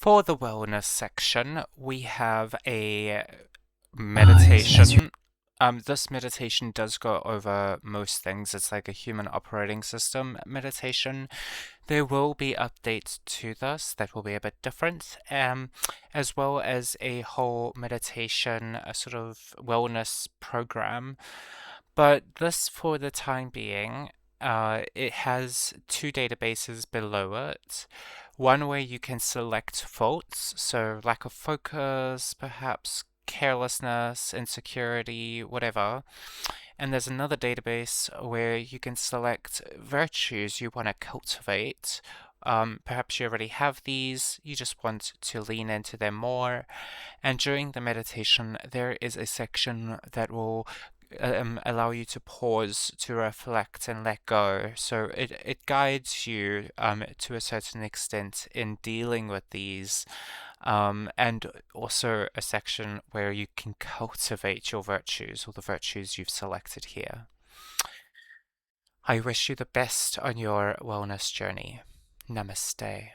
For the wellness section, we have a As you meditation. This meditation does go over most things. It's like a human operating system meditation. There will be updates to this that will be a bit different, as well as a whole meditation, a sort of wellness program. But this, for the time being, it has two databases below it. One where you can select faults, so lack of focus, perhaps carelessness, insecurity, whatever. And there's another database where you can select virtues you want to cultivate. Perhaps you already have these, you just want to lean into them more. And during the meditation, there is a section that will allow you to pause, to reflect, and let go. So it guides you to a certain extent in dealing with these, and also a section where you can cultivate your virtues, or the virtues you've selected here. I wish you the best on your wellness journey. Namaste.